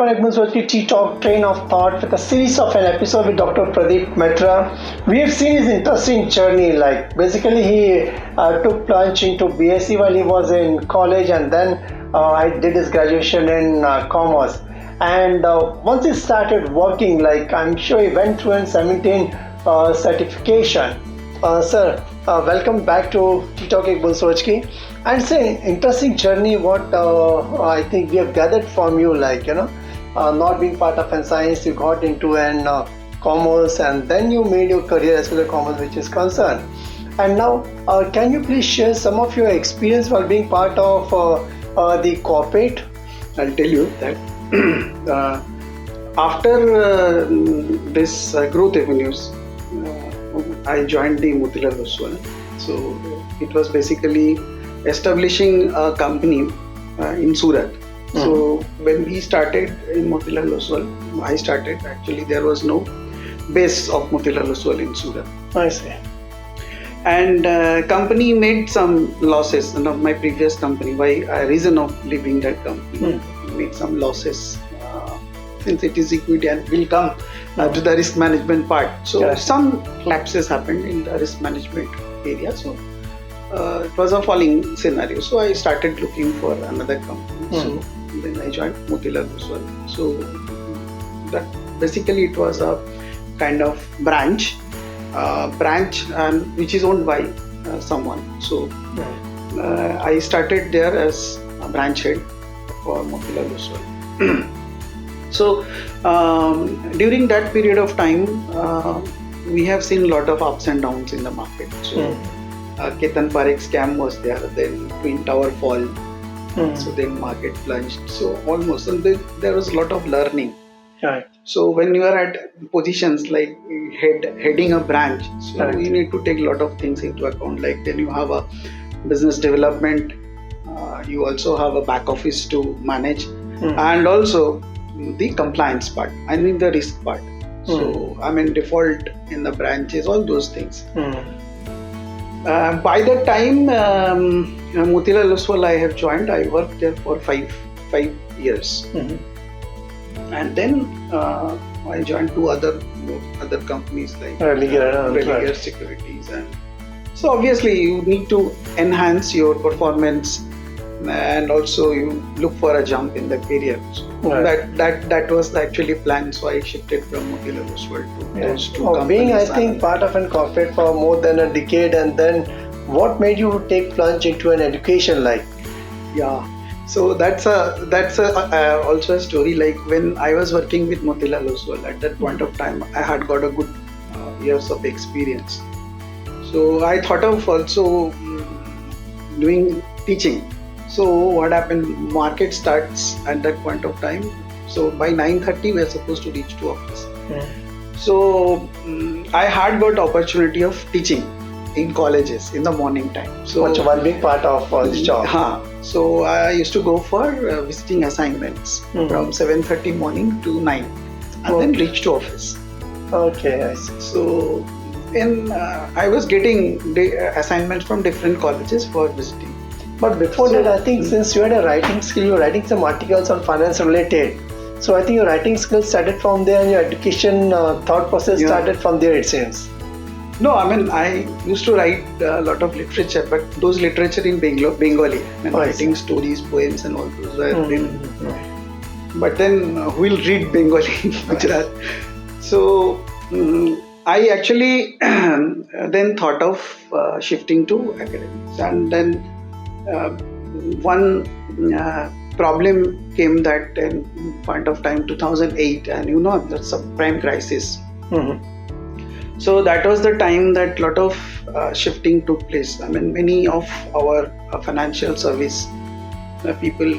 Dr. H.S.Cheema ttalk train of thought with a series of an episode with Dr. Pradip Mitra. We have seen his interesting journey. Like basically, he took plunge into BSc while he was in college, and then I did his graduation in commerce. And once he started working, like I'm sure he went through an 17 certification. Sir, welcome back to ttalk with Boond Soch. And it's an interesting journey what I think we have gathered from you, like, not being part of an science, you got into an commerce, and then you made your career as well as commerce, which is concerned. And now, can you please share some of your experience while being part of the corporate? I'll tell you that after this growth avenues, I joined the Motilal Oswal. So it was basically establishing a company in Surat. So when we started in Motilal Oswal, I started, actually there was no base of Motilal Oswal in Surat. I see. And company made some losses. My previous company, by reason of leaving that company, made some losses. Since it is equity and will come to the risk management part. So some lapses happened in the risk management area. So it was a falling scenario. So I started looking for another company. So then I joined Motilal Oswal. So that basically it was a kind of branch and which is owned by someone. So I started there as a branch head for Motilal Oswal. So during that period of time, we have seen a lot of ups and downs in the market. So Ketan Parekh scam was there, then Twin Tower fall, so then market plunged. So almost, and then there was a lot of learning. Right. So when you are at positions like heading a branch, so you need to take a lot of things into account. Like then you have a business development, you also have a back office to manage, and also the compliance part, the risk part. So default in the branches, all those things. By the time Motilal Oswal I have joined, I worked there for 5 years. And then I joined two other companies like Religare Securities. And so obviously you need to enhance your performance, and also you look for a jump in the career. So that was actually planned. So I shifted from Motilal Oswal to those two companies. Being, I think, part of an corporate for more than a decade, and then what made you take plunge into an education like? Yeah. So that's also a story. Like when I was working with Motilal Oswal, at that point of time, I had got a good years of experience. So I thought of also doing teaching. So what happened, market starts at that point of time. So by 9:30 we are supposed to reach to office. So I had got opportunity of teaching in colleges in the morning time. So one big part of this job. So I used to go for visiting assignments from 7:30 morning to 9 and then reach to office. Okay, I see. So I was getting assignments from different colleges for visiting. But before that, I think since you had a writing skill, you were writing some articles on finance related. So I think your writing skills started from there, and your education thought process started from there, it seems. No, I used to write a lot of literature, but those literature in Bengali, writing stories, poems, and all those were But then who will read Bengali in Gujarat? So I actually then thought of shifting to academics, and then one problem came that in point of time 2008, and the subprime crisis. So that was the time that lot of shifting took place. Many of our financial service people.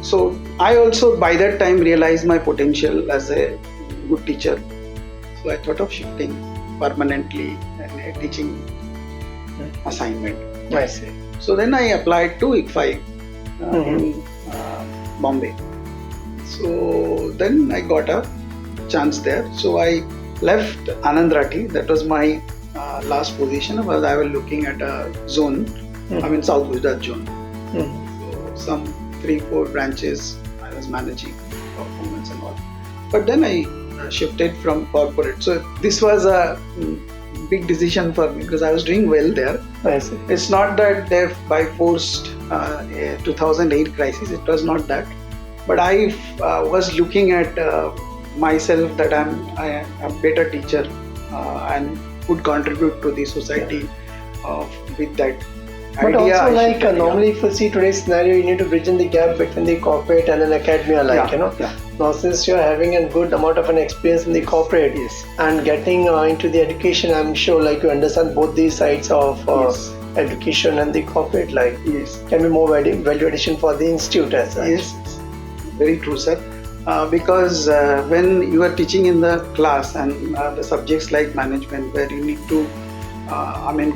So I also by that time realized my potential as a good teacher. So I thought of shifting permanently and a teaching assignment. I see. So then I applied to ICFI in Bombay. So then I got a chance there. So I left Anand Rathi. That was my last position. I was looking at a zone, South Gujarat zone. So some 3-4 branches I was managing performance and all. But then I shifted from corporate. So this was a big decision for me because I was doing well there. I see. It's not that they're by forced 2008 crisis. It was not that. But I was looking at myself that I'm a better teacher and could contribute to the society with that. But idea, also, I like shifted, normally, if you see today's scenario, you need to bridge in the gap between the corporate and an academia, Yeah. Now, since you're having a good amount of an experience in the corporate Yes. and getting into the education, I'm sure like you understand both these sides of Yes. education and the corporate life. Yes. Can be more value addition for the institute as such. Yes, very true, sir. Because when you are teaching in the class and the subjects like management, where you need to,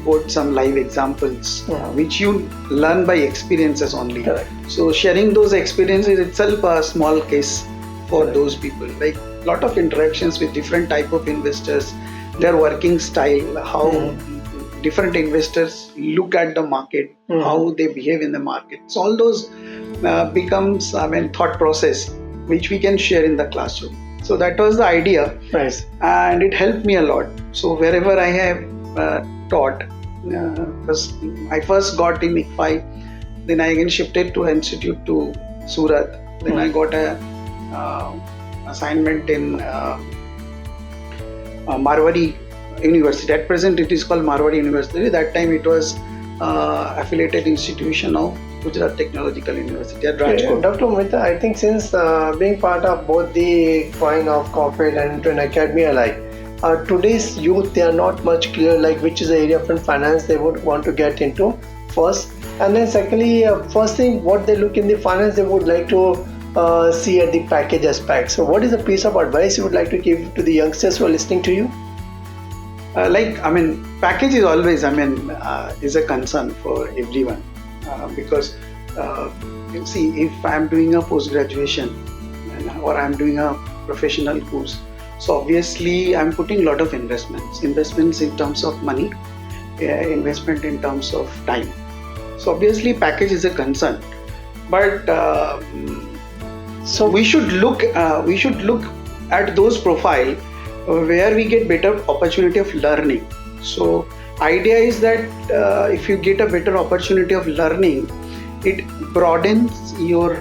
quote some live examples, which you learn by experiences only. Correct. So sharing those experiences itself a small case for Correct. those people. Like lot of interactions with different type of investors, their working style, how different investors look at the market, how they behave in the market. So all those becomes thought process which we can share in the classroom. So that was the idea. Nice. And it helped me a lot. So wherever I have taught, because I first got in ICFI, then I again shifted to institute to Surat. Then I got a assignment in Marwari University. At present it is called Marwari University. That time it was affiliated institution of Gujarat Technological University at Rajkot. Dr. Mitra, I think since being part of both the coin of corporate and into an academia alike, today's youth, they are not much clear like which is the area of finance they would want to get into first, and then secondly, first thing what they look in the finance, they would like to see at the package aspect. So what is a piece of advice you would like to give to the youngsters who are listening to you? Package is always, is a concern for everyone because you see, if I'm doing a post-graduation or I'm doing a professional course, so obviously I'm putting a lot of investments in terms of money, investment in terms of time. So obviously package is a concern, but so we should look at those profile where we get better opportunity of learning. So idea is that if you get a better opportunity of learning, it broadens your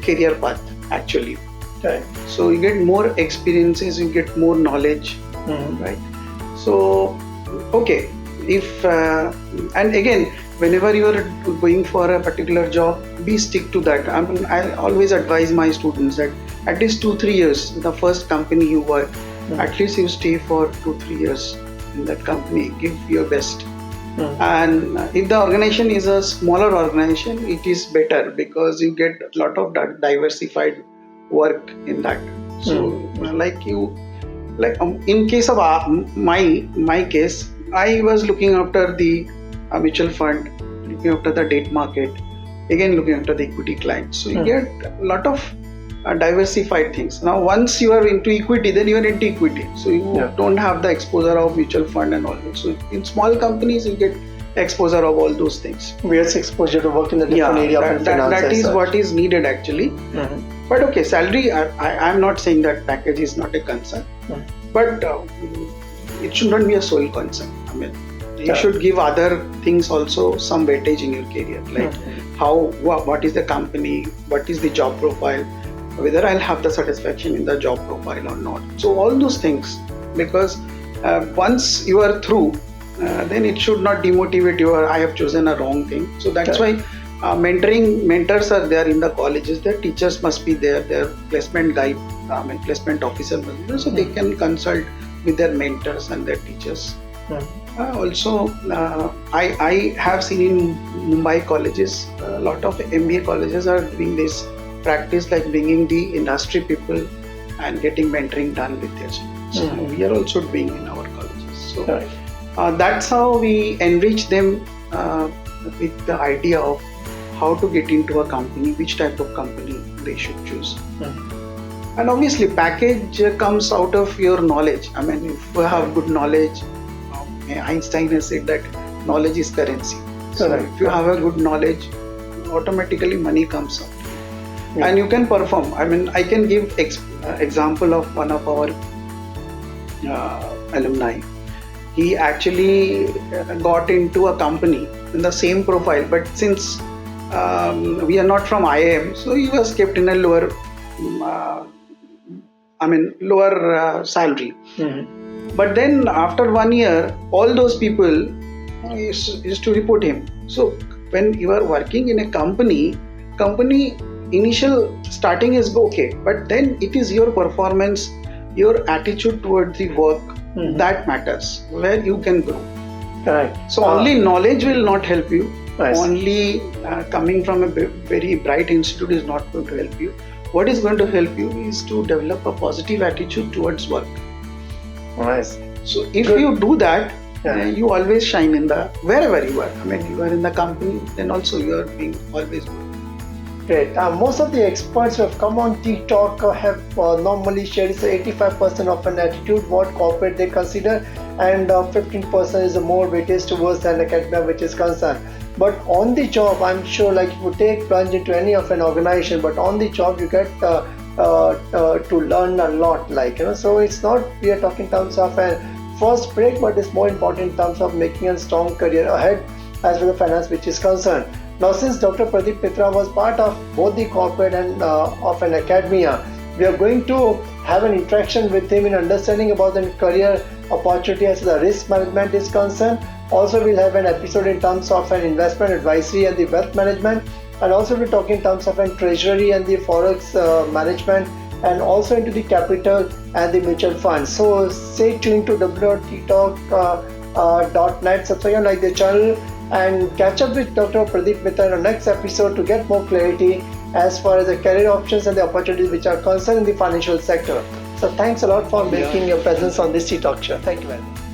career path actually. Right. So you get more experiences, you get more knowledge, right? So okay, if and again, whenever you are going for a particular job, be stick to that. I always advise my students that at least 2-3 years, the first company you work, at least you stay for 2-3 years in that company, give your best. And if the organization is a smaller organization, it is better because you get a lot of diversified work in that. So in case of my case, I was looking after the mutual fund, looking after the debt market, again looking after the equity clients. So you get a lot of diversified things. Now once you are into equity, then you are into equity, so you don't have the exposure of mutual fund and all that. So in small companies you get exposure of all those things. Various exposure to work in the different area of finance. That is what is needed actually. But okay, salary, I'm not saying that package is not a concern, but it should not be a sole concern. You should give other things also some weightage in your career, like what is the company, what is the job profile, whether I'll have the satisfaction in the job profile or not. So all those things, because once you are through, then it should not demotivate you or I have chosen a wrong thing. So that's why mentors are there in the colleges. Their teachers must be there, their placement guide, placement officer must be there, so they can consult with their mentors and their teachers. Also, I have seen in Mumbai colleges, a lot of MBA colleges are doing this practice, like bringing the industry people and getting mentoring done with their students. We are also doing in our colleges. So that's how we enrich them with the idea of how to get into a company, which type of company they should choose. And obviously package comes out of your knowledge. If you have good knowledge, Einstein has said that knowledge is currency. So if you have a good knowledge, automatically money comes out. And you can perform. I can give example of one of our alumni. He actually got into a company in the same profile, but since we are not from IIM, so he was kept in a lower, lower salary. But then after 1 year, all those people used to report him. So when you are working in a company initial starting is okay, but then it is your performance, your attitude toward the work that matters, where you can grow. Correct. So only knowledge will not help you. Nice. Only coming from a very bright institute is not going to help you. What is going to help you is to develop a positive attitude towards work. Nice. So if you do that, Yeah. you always shine in the wherever you are. I mean, you are in the company, then also you are being always good. Great. Most of the experts who have come on ttalk have normally shared 85% of an attitude what corporate they consider, and 15% is more weightage towards an academia which is concerned. But on the job, I'm sure, like if you take plunge into any of an organization, but on the job you get to learn a lot. So it's not we are talking in terms of a first break, but it's more important in terms of making a strong career ahead as well as finance which is concerned. Now, since Dr. Pradip Mitra was part of both the corporate and of an academia, we are going to have an interaction with him in understanding about the career opportunity as the risk management is concerned. Also, we'll have an episode in terms of an investment advisory and the wealth management, and also we're talking in terms of an treasury and the forex management, and also into the capital and the mutual funds. So stay tuned to www.ttalk.net, subscribe like the channel, and catch up with Dr. Pradip Mitra in the next episode to get more clarity as far as the career options and the opportunities which are concerned in the financial sector. So thanks a lot for making your presence on this ttalk show. Thank you very much.